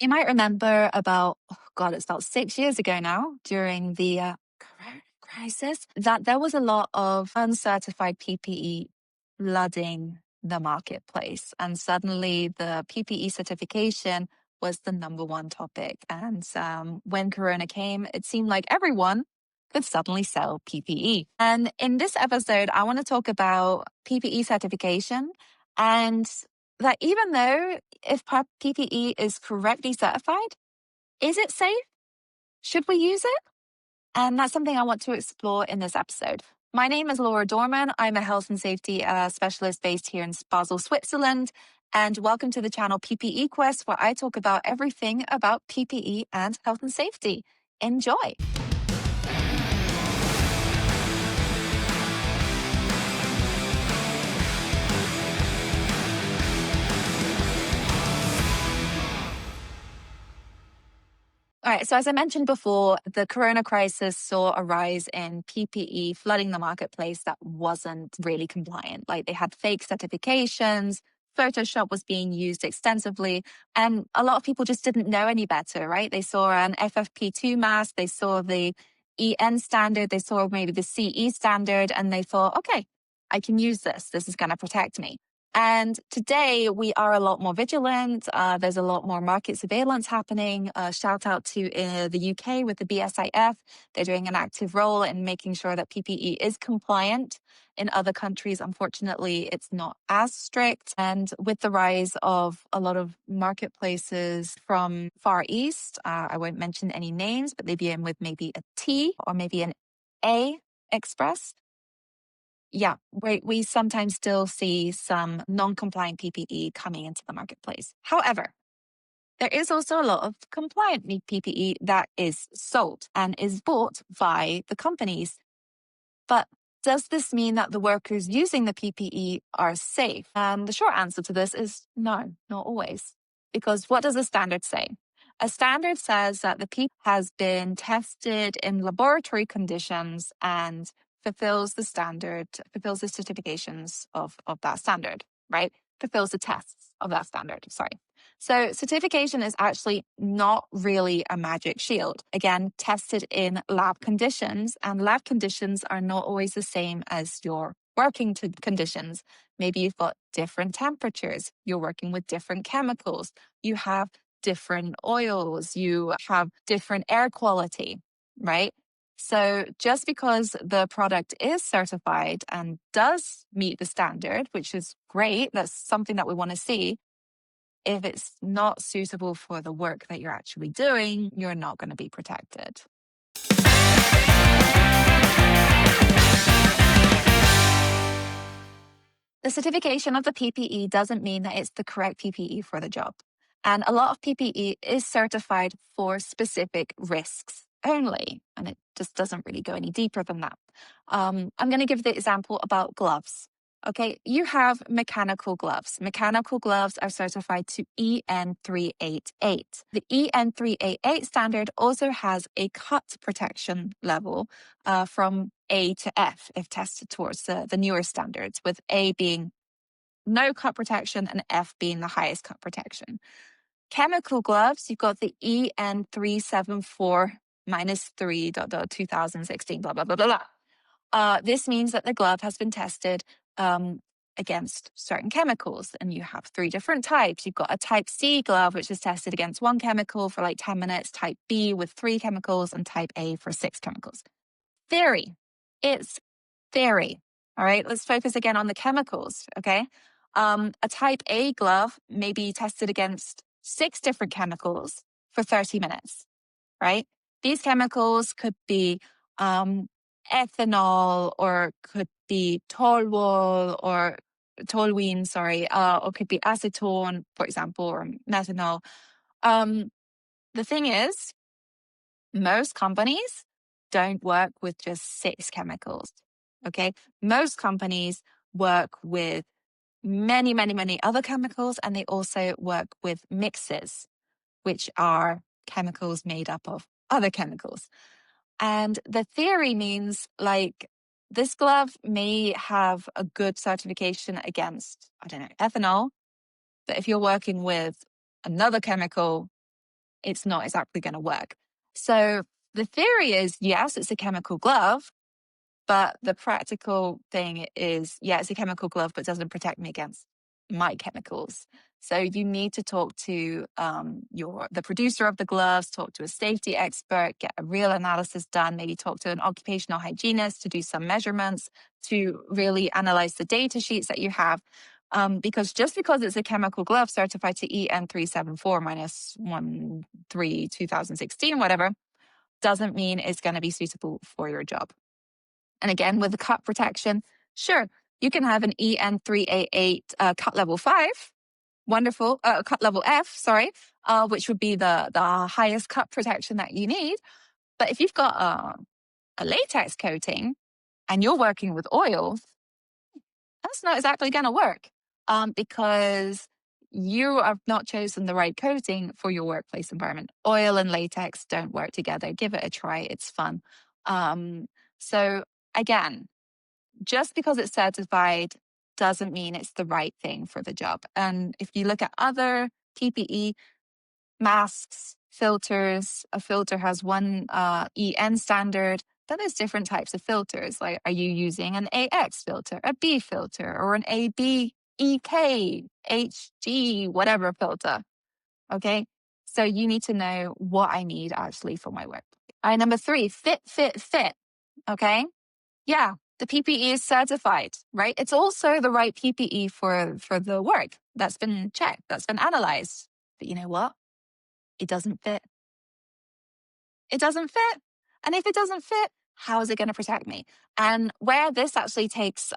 You might remember about, oh God, it's about 6 years ago now, during the corona crisis, that there was a lot of uncertified PPE flooding the marketplace. And suddenly the PPE certification was the number one topic. And when Corona came, it seemed like everyone could suddenly sell PPE. And in this episode, I want to talk about PPE certification and that even though if PPE is correctly certified, is it safe? Should we use it? And that's something I want to explore in this episode. My name is Laura Dorman. I'm a health and safety specialist based here in Basel, Switzerland. And welcome to the channel PPE Quest, where I talk about everything about PPE and health and safety. Enjoy. All right. So as I mentioned before, the Corona crisis saw a rise in PPE flooding the marketplace that wasn't really compliant. Like they had fake certifications, Photoshop was being used extensively, and a lot of people just didn't know any better, right? They saw an FFP2 mask, they saw the EN standard, they saw maybe the CE standard, and they thought, okay, I can use this. This is going to protect me. And today we are a lot more vigilant. There's a lot more market surveillance happening. Shout out to the UK with the BSIF. They're doing an active role in making sure that PPE is compliant. In other countries, unfortunately, it's not as strict. And with the rise of a lot of marketplaces from Far East, I won't mention any names, but they begin with maybe a T or maybe an A Express. Yeah, we sometimes still see some non-compliant PPE coming into the marketplace. However, there is also a lot of compliant PPE that is sold and is bought by the companies. But does this mean that the workers using the PPE are safe? And the short answer to this is no, not always. Because what does the standard say? A standard says that the PPE has been tested in laboratory conditions and fulfills the standard, fulfills the certifications of that standard, right? Fulfills the tests of that standard, sorry. So certification is actually not really a magic shield. Again, tested in lab conditions, and lab conditions are not always the same as your working conditions. Maybe you've got different temperatures, you're working with different chemicals, you have different oils, you have different air quality, right? So just because the product is certified and does meet the standard, which is great, that's something that we want to see. If it's not suitable for the work that you're actually doing, you're not going to be protected. The certification of the PPE doesn't mean that it's the correct PPE for the job. And a lot of PPE is certified for specific risks only, and it just doesn't really go any deeper than that. I'm going to give the example about gloves. Okay, you have mechanical gloves. Mechanical gloves are certified to EN388. The EN388 standard also has a cut protection level from A to F if tested towards the newer standards, with A being no cut protection and F being the highest cut protection. Chemical gloves, you've got the EN374 -3 2016, blah, blah, blah, blah, blah. This means that the glove has been tested against certain chemicals, and you have 3 different types. You've got a type C glove, which is tested against 1 chemical for like 10 minutes, type B with 3 chemicals, and type A for 6 chemicals. Theory. It's theory. All right, let's focus again on the chemicals, okay? A type A glove may be tested against 6 different chemicals for 30 minutes, right? These chemicals could be ethanol, or could be toluene, or could be acetone, for example, or methanol. The thing is, most companies don't work with just 6 chemicals, okay? Most companies work with many, many, many other chemicals, and they also work with mixes, which are chemicals made up of other chemicals. And the theory means, like, this glove may have a good certification against, I don't know, ethanol, but if you're working with another chemical, it's not exactly going to work. So the theory is, yes, it's a chemical glove, but the practical thing is, yeah, it's a chemical glove, but doesn't protect me against my chemicals. So you need to talk to the producer of the gloves, talk to a safety expert, get a real analysis done, maybe talk to an occupational hygienist to do some measurements, to really analyze the data sheets that you have. Because just because it's a chemical glove certified to EN374 minus 13 2016, whatever, doesn't mean it's going to be suitable for your job. And again, with the cut protection, sure, you can have an EN388 cut level 5, wonderful, cut level F, sorry, which would be the highest cut protection that you need. But if you've got a latex coating and you're working with oil, that's not exactly going to work because you have not chosen the right coating for your workplace environment. Oil and latex don't work together. Give it a try. It's fun. So again, just because it's certified doesn't mean it's the right thing for the job. And if you look at other PPE, masks, filters, a filter has one EN standard, but there's different types of filters. Like, are you using an AX filter, a B filter, or an AB, EK, HG, whatever filter? Okay. So you need to know what I need actually for my work. All right, number 3, fit, fit, fit. Okay. Yeah, the PPE is certified, right? It's also the right PPE for the work. That's been checked, that's been analyzed. But you know what? It doesn't fit. It doesn't fit. And if it doesn't fit, how is it going to protect me? And where this actually takes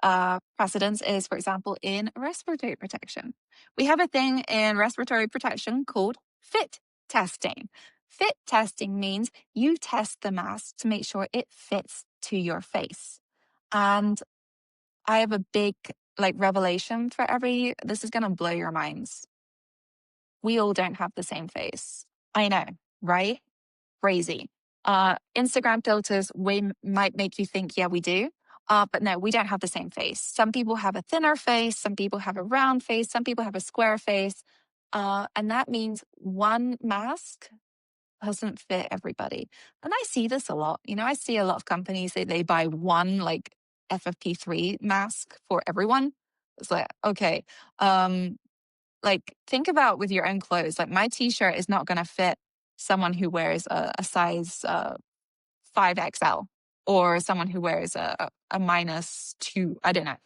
precedence is, for example, in respiratory protection. We have a thing in respiratory protection called fit testing. Fit testing means you test the mask to make sure it fits to your face. And I have a big revelation for this is going to blow your minds. We all don't have the same face. I know, right? Crazy. Instagram filters might make you think, yeah, we do. But no, we don't have the same face. Some people have a thinner face. Some people have a round face. Some people have a square face. And that means one mask doesn't fit everybody. And I see this a lot. You know, I see a lot of companies, they buy one FFP3 mask for everyone. It's like, okay, think about with your own clothes. Like, my t-shirt is not going to fit someone who wears a size 5XL or someone who wears a -2. I don't know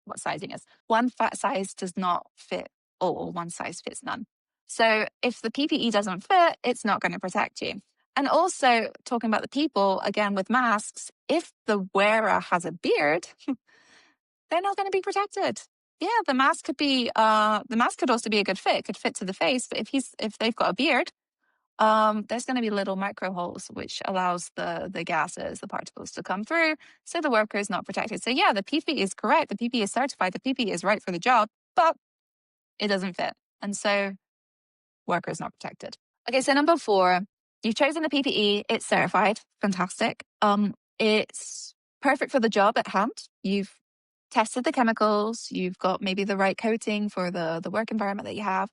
what sizing is. One fat size does not fit all. One size fits none. So if the PPE doesn't fit, it's not going to protect you. And also, talking about the people, again, with masks, if the wearer has a beard, they're not going to be protected. Yeah, the mask could also be a good fit. It could fit to the face, but if they've got a beard, there's going to be little micro holes, which allows the gases, the particles to come through. So the worker is not protected. So yeah, the PPE is correct. The PPE is certified. The PPE is right for the job, but it doesn't fit. And so worker is not protected. Okay, so number 4, you've chosen the PPE. It's certified. Fantastic. It's perfect for the job at hand. You've tested the chemicals. You've got maybe the right coating for the work environment that you have.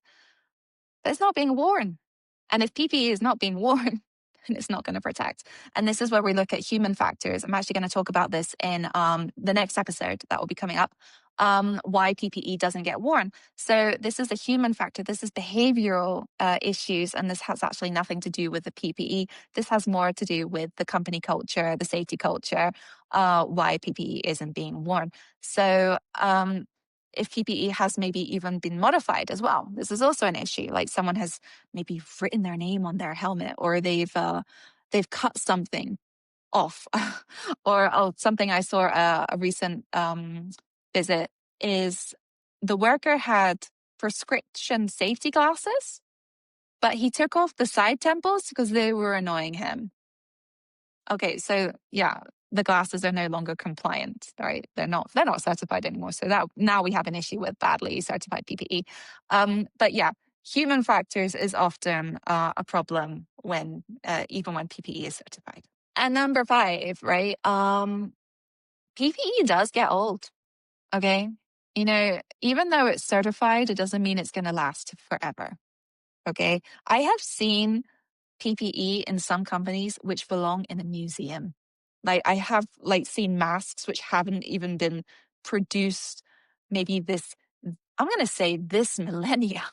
But it's not being worn. And if PPE is not being worn, then it's not going to protect. And this is where we look at human factors. I'm actually going to talk about this in the next episode that will be coming up, why PPE doesn't get worn. So this is a human factor. This is behavioral issues, and this has actually nothing to do with the PPE. This has more to do with the company culture, the safety culture, why PPE isn't being worn. So if PPE has maybe even been modified as well. This is also an issue. Like, someone has maybe written their name on their helmet, or they've cut something off. Or something I saw a recent visit is the worker had prescription safety glasses, but he took off the side temples because they were annoying him. Okay, so yeah, the glasses are no longer compliant, right? They're not certified anymore. So that now we have an issue with badly certified PPE. But yeah, human factors is often a problem when even when PPE is certified. And number 5, right? PPE does get old. Okay, you know, even though it's certified, it doesn't mean it's going to last forever. Okay, I have seen PPE in some companies which belong in a museum. Like I have like seen masks which haven't even been produced maybe this, I'm going to say this millennia.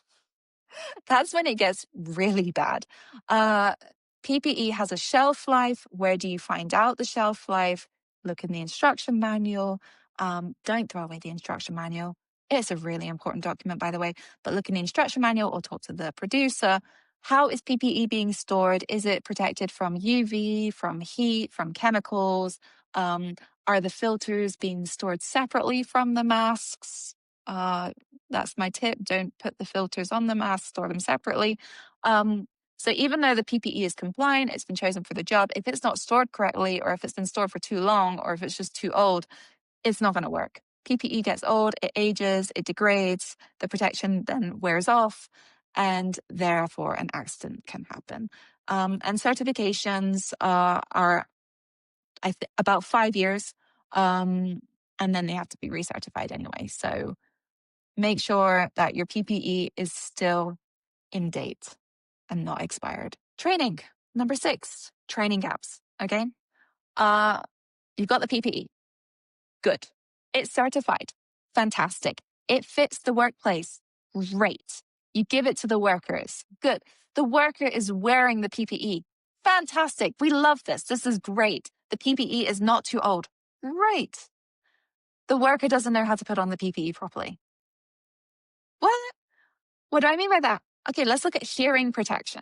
That's when it gets really bad. PPE has a shelf life. Where do you find out the shelf life? Look in the instruction manual. Don't throw away the instruction manual. It's a really important document, by the way, but look in the instruction manual or talk to the producer. How is PPE being stored? Is it protected from UV, from heat, from chemicals? Are the filters being stored separately from the masks? That's my tip. Don't put the filters on the mask, store them separately. So even though the PPE is compliant, it's been chosen for the job, if it's not stored correctly, or if it's been stored for too long, or if it's just too old, it's not going to work. PPE gets old, it ages, it degrades, the protection then wears off, and therefore an accident can happen. And certifications are about 5 years, and then they have to be recertified anyway. So make sure that your PPE is still in date and not expired. Training. Number 6, training gaps. Okay. You've got the PPE. Good. It's certified. Fantastic. It fits the workplace. Great. You give it to the workers. Good. The worker is wearing the PPE. Fantastic. We love this. This is great. The PPE is not too old. Great. The worker doesn't know how to put on the PPE properly. What? What do I mean by that? Okay, let's look at hearing protection.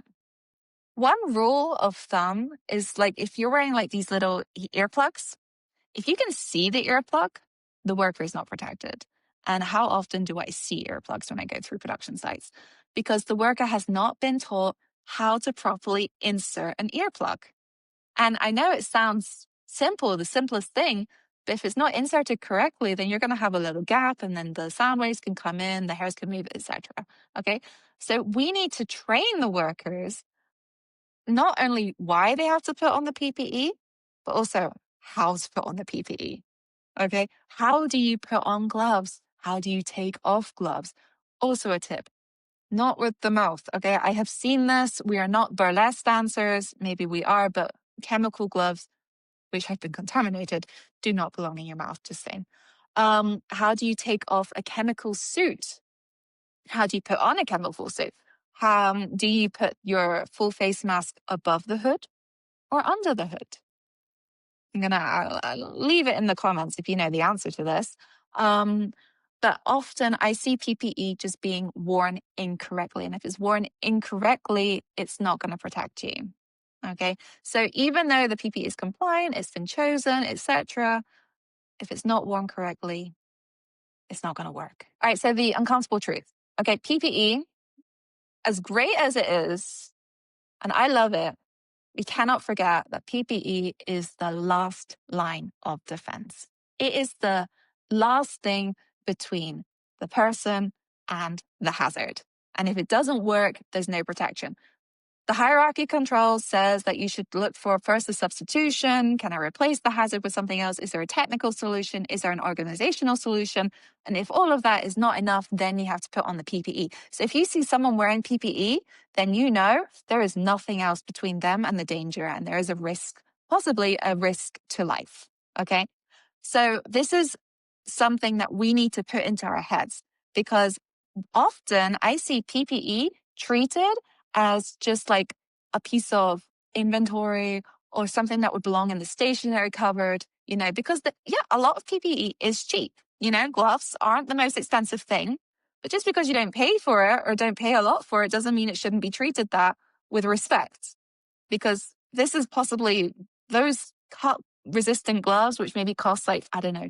One rule of thumb is like if you're wearing like these little earplugs, if you can see the earplug, the worker is not protected. And how often do I see earplugs when I go through production sites? Because the worker has not been taught how to properly insert an earplug. And I know it sounds simple, the simplest thing, but if it's not inserted correctly, then you're going to have a little gap and then the sound waves can come in, the hairs can move, etc. Okay. So we need to train the workers not only why they have to put on the PPE, but also how to put on the PPE. Okay. How do you put on gloves? How do you take off gloves? Also a tip, not with the mouth. Okay. I have seen this. We are not burlesque dancers. Maybe we are, but chemical gloves, which have been contaminated, do not belong in your mouth, just saying. How do you take off a chemical suit? How do you put on a chemical suit? Do you put your full face mask above the hood or under the hood? I'll leave it in the comments if you know the answer to this. But often I see PPE just being worn incorrectly. And if it's worn incorrectly, it's not going to protect you. Okay. So even though the PPE is compliant, it's been chosen, etc., if it's not worn correctly, it's not going to work. All right. So the uncomfortable truth. Okay. PPE, as great as it is, and I love it, we cannot forget that PPE is the last line of defense. It is the last thing between the person and the hazard. And if it doesn't work, there's no protection. The hierarchy control says that you should look for first a substitution. Can I replace the hazard with something else? Is there a technical solution? Is there an organizational solution? And if all of that is not enough, then you have to put on the PPE. So if you see someone wearing PPE, then you know there is nothing else between them and the danger, and there is a risk, possibly a risk to life. Okay. So this is something that we need to put into our heads, because often I see PPE treated as just like a piece of inventory or something that would belong in the stationery cupboard, because a lot of PPE is cheap. Gloves aren't the most expensive thing, but just because you don't pay for it or don't pay a lot for it doesn't mean it shouldn't be treated that with respect, because this is possibly those cut resistant gloves, which maybe cost like, I don't know,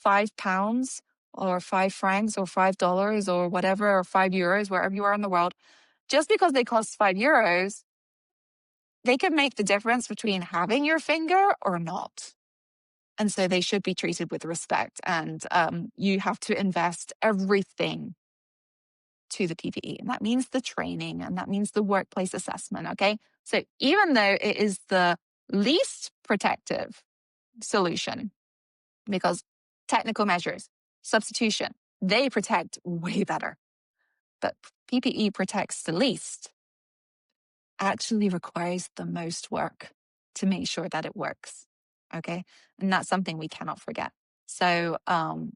£5 or £5 or $5 or whatever, or €5, wherever you are in the world. Just because they cost €5, they can make the difference between having your finger or not. And so they should be treated with respect. And you have to invest everything to the PPE. And that means the training, and that means the workplace assessment. Okay. So even though it is the least protective solution, because technical measures, substitution, they protect way better. But PPE protects the least. actually requires the most work to make sure that it works. Okay. And that's something we cannot forget. So,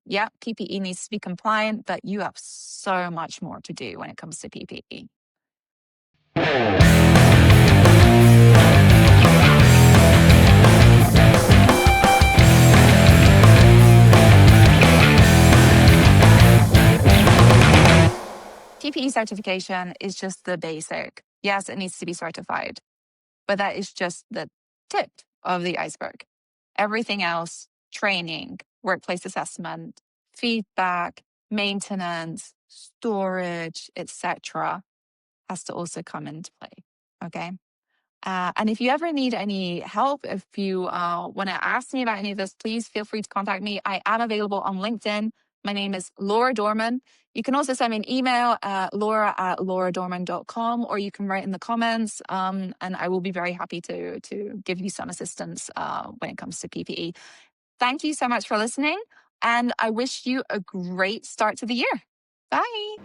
yeah, PPE needs to be compliant, but you have so much more to do when it comes to PPE. PPE certification is just the basic. Yes, it needs to be certified, but that is just the tip of the iceberg. Everything else, training, workplace assessment, feedback, maintenance, storage, etc., has to also come into play. Okay. And if you ever need any help, if you want to ask me about any of this, please feel free to contact me. I am available on LinkedIn. My name is Laura Dorman. You can also send me an email at laura@lauradorman.com, or you can write in the comments, and I will be very happy to give you some assistance when it comes to PPE. Thank you so much for listening, and I wish you a great start to the year. Bye.